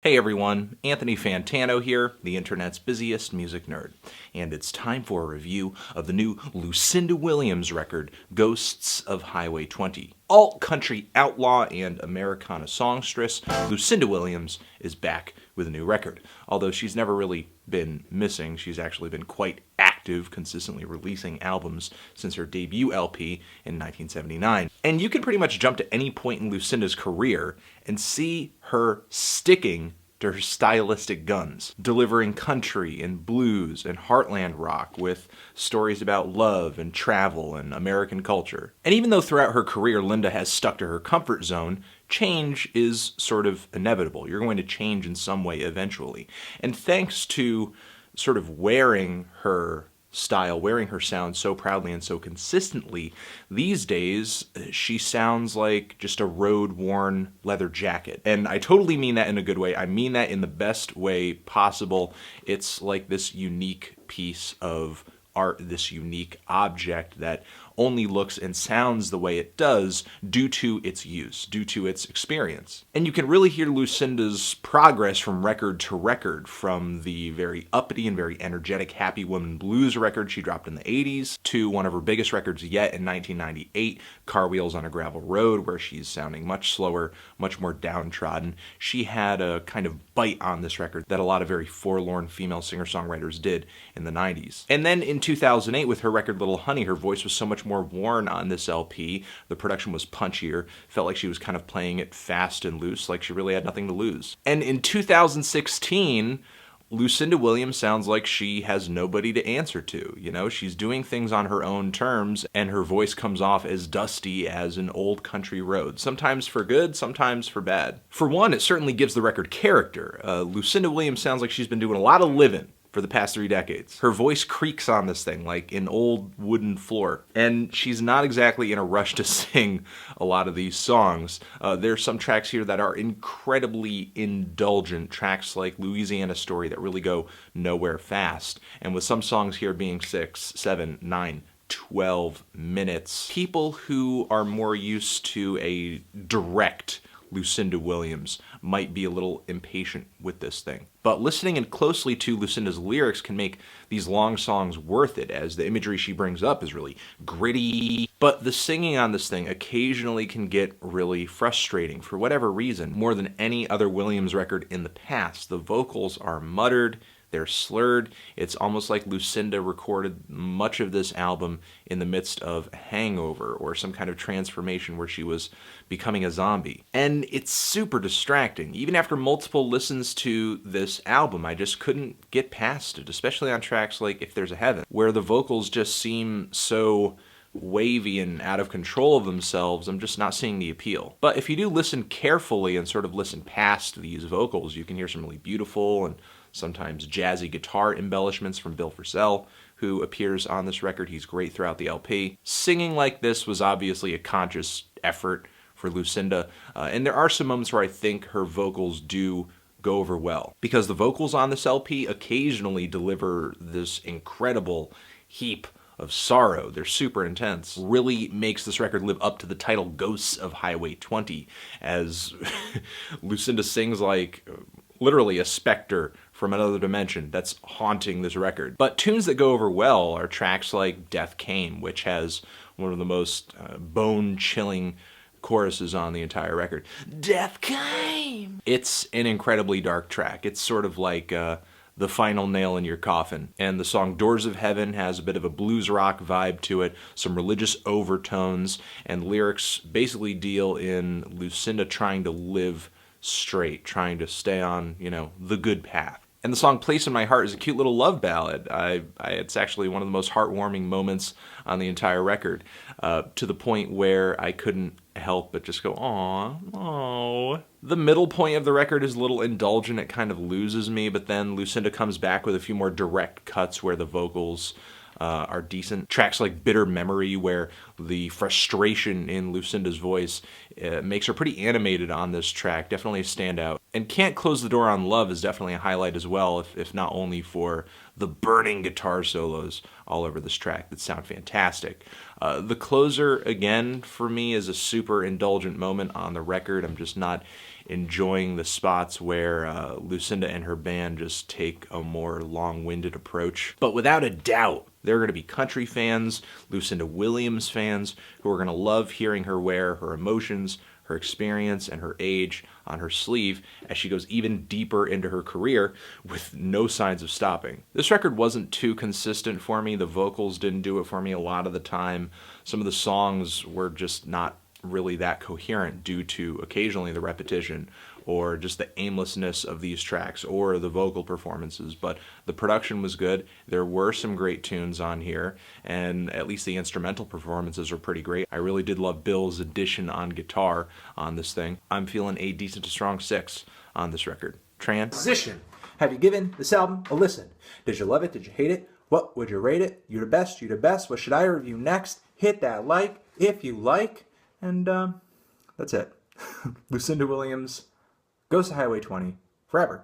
Hey everyone, Anthony Fantano here, the internet's busiest music nerd, and it's time for a review of the new Lucinda Williams record, Ghosts of Highway 20. Alt-country outlaw and Americana songstress, Lucinda Williams is back with a new record. Although she's never really been missing, she's actually been quite active, consistently releasing albums since her debut LP in 1979. And you can pretty much jump to any point in Lucinda's career and see her sticking to her stylistic guns, delivering country and blues and heartland rock with stories about love and travel and American culture. And even though throughout her career Linda has stuck to her comfort zone, change is sort of inevitable. You're going to change in some way eventually. And thanks to sort of wearing her style, wearing her sound so proudly and so consistently, these days she sounds like just a road-worn leather jacket. And I totally mean that in a good way. I mean that in the best way possible. It's like this unique piece of art, this unique object that only looks and sounds the way it does due to its use, due to its experience. And you can really hear Lucinda's progress from record to record, from the very uppity and very energetic Happy Woman Blues record she dropped in the 80s, to one of her biggest records yet in 1998, Car Wheels on a Gravel Road, where she's sounding much slower, much more downtrodden. She had a kind of bite on this record that a lot of very forlorn female singer-songwriters did in the 90s. And then in 2008, with her record Little Honey, her voice was so much more worn on this LP. The production was punchier, felt like she was kind of playing it fast and loose, like she really had nothing to lose. And in 2016, Lucinda Williams sounds like she has nobody to answer to. You know, she's doing things on her own terms, and her voice comes off as dusty as an old country road. Sometimes for good, sometimes for bad. For one, it certainly gives the record character. Lucinda Williams sounds like she's been doing a lot of living for the past 3 decades. Her voice creaks on this thing like an old wooden floor. And she's not exactly in a rush to sing a lot of these songs. There's some tracks here that are incredibly indulgent, tracks like Louisiana Story that really go nowhere fast. And with some songs here being 6, 7, 9, 12 minutes, people who are more used to a direct Lucinda Williams might be a little impatient with this thing. But listening in closely to Lucinda's lyrics can make these long songs worth it, as the imagery she brings up is really gritty. But the singing on this thing occasionally can get really frustrating for whatever reason. More than any other Williams record in the past, the vocals are muttered, they're slurred. It's almost like Lucinda recorded much of this album in the midst of a hangover or some kind of transformation where she was becoming a zombie. And it's super distracting. Even after multiple listens to this album, I just couldn't get past it, especially on tracks like If There's a Heaven, where the vocals just seem so wavy and out of control of themselves. I'm just not seeing the appeal. But if you do listen carefully and sort of listen past these vocals, you can hear some really beautiful and sometimes jazzy guitar embellishments from Bill Frisell, who appears on this record. He's great throughout the LP. Singing like this was obviously a conscious effort for Lucinda, and there are some moments where I think her vocals do go over well, because the vocals on this LP occasionally deliver this incredible heap of sorrow. They're super intense. Really makes this record live up to the title Ghosts of Highway 20, as Lucinda sings like literally a specter from another dimension that's haunting this record. But tunes that go over well are tracks like Death Came, which has one of the most bone-chilling choruses on the entire record. Death came! It's an incredibly dark track. It's sort of like the final nail in your coffin. And the song Doors of Heaven has a bit of a blues rock vibe to it, some religious overtones, and lyrics basically deal in Lucinda trying to live straight, trying to stay on, the good path. And the song Place in My Heart is a cute little love ballad. It's actually one of the most heartwarming moments on the entire record, to the point where I couldn't help but just go, aww. The middle point of the record is a little indulgent. It kind of loses me, but then Lucinda comes back with a few more direct cuts where the vocals are decent. Tracks like Bitter Memory, where the frustration in Lucinda's voice makes her pretty animated on this track, definitely a standout. And Can't Close the Door on Love is definitely a highlight as well, if not only for the burning guitar solos all over this track that sound fantastic. The closer, again, for me, is a super indulgent moment on the record. I'm just not enjoying the spots where Lucinda and her band just take a more long-winded approach. But without a doubt, there are going to be country fans, Lucinda Williams fans, who are going to love hearing her wear her emotions, her experience, and her age on her sleeve as she goes even deeper into her career with no signs of stopping. This record wasn't too consistent for me. The vocals didn't do it for me a lot of the time. Some of the songs were just not really that coherent due to occasionally the repetition or just the aimlessness of these tracks or the vocal performances, but the production was good. There were some great tunes on here, and at least the instrumental performances are pretty great. I really did love Bill's addition on guitar on this thing. I'm feeling a decent to strong 6 on this record. Transition. Have you given this album a listen? Did you love it? Did you hate it? What would you rate it? You the best, you the best. What should I review next? Hit that like if you like. And that's it. Lucinda Williams, Ghosts of Highway 20, forever.